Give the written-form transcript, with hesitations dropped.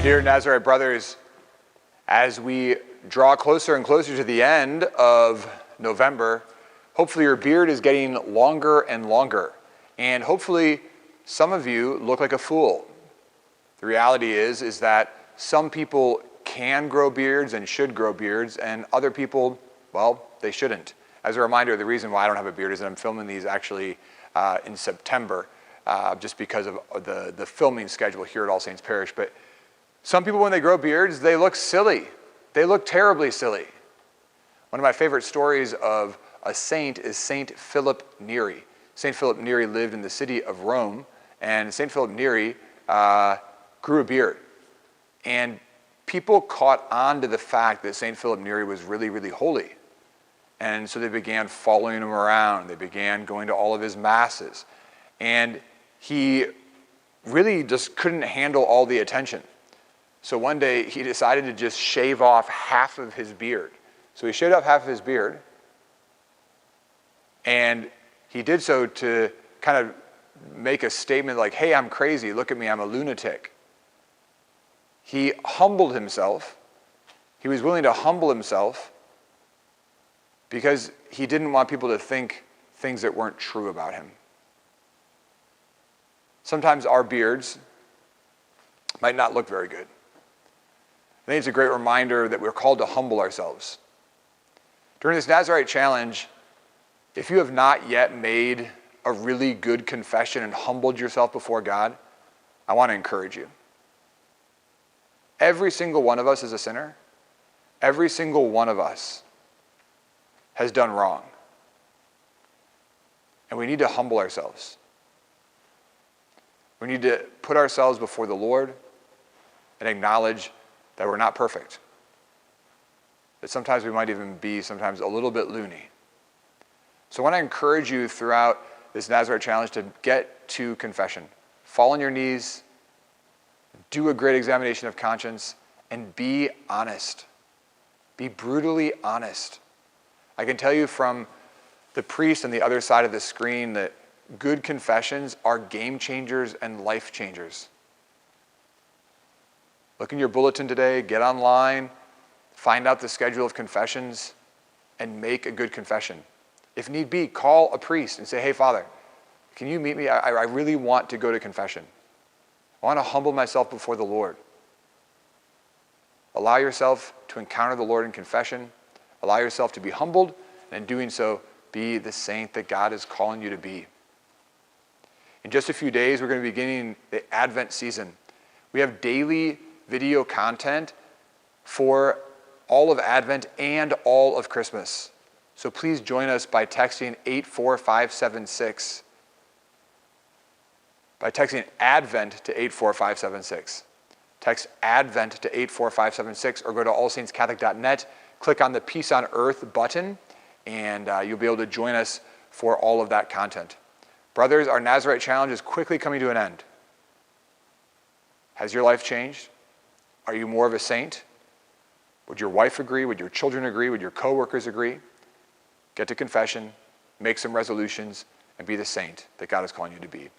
Dear Nazarite brothers, as we draw closer and closer to the end of November, hopefully your beard is getting longer and longer. And hopefully some of you look like a fool. The reality is that some people can grow beards and should grow beards, and other people, well, they shouldn't. As a reminder, the reason why I don't have a beard is that I'm filming these actually in September, just because of the filming schedule here at All Saints Parish. But some people, when they grow beards, they look silly. They look terribly silly. One of my favorite stories of a saint is Saint Philip Neri. Saint Philip Neri lived in the city of Rome, and Saint Philip Neri grew a beard. And people caught on to the fact that Saint Philip Neri was really, really holy. And so they began following him around. They began going to all of his masses. And he really just couldn't handle all the attention. So one day he decided to just shave off half of his beard. So he shaved off half of his beard. And he did so to kind of make a statement like, hey, I'm crazy. Look at me. I'm a lunatic. He humbled himself. He was willing to humble himself because he didn't want people to think things that weren't true about him. Sometimes our beards might not look very good. I think it's a great reminder that we're called to humble ourselves. During this Nazarite challenge, if you have not yet made a really good confession and humbled yourself before God, I want to encourage you. Every single one of us is a sinner. Every single one of us has done wrong. And we need to humble ourselves. We need to put ourselves before the Lord and acknowledge that we're not perfect. That sometimes we might even be sometimes a little bit loony. So I want to encourage you throughout this Nazarite challenge to get to confession. Fall on your knees, do a great examination of conscience, and be honest. Be brutally honest. I can tell you from the priest on the other side of the screen that good confessions are game changers and life changers. Look in your bulletin today, get online, find out the schedule of confessions, and make a good confession. If need be, call a priest and say, hey, Father, can you meet me? I really want to go to confession. I want to humble myself before the Lord. Allow yourself to encounter the Lord in confession. Allow yourself to be humbled, and in doing so, be the saint that God is calling you to be. In just a few days, we're going to be beginning the Advent season. We have daily video content for all of Advent and all of Christmas. So please join us by texting 84576. By texting Advent to 84576. Text Advent to 84576 or go to allsaintscatholic.net, click on the Peace on Earth button, and you'll be able to join us for all of that content. Brothers, our Nazarite challenge is quickly coming to an end. Has your life changed? Are you more of a saint? Would your wife agree? Would your children agree? Would your coworkers agree? Get to confession, make some resolutions, and be the saint that God is calling you to be.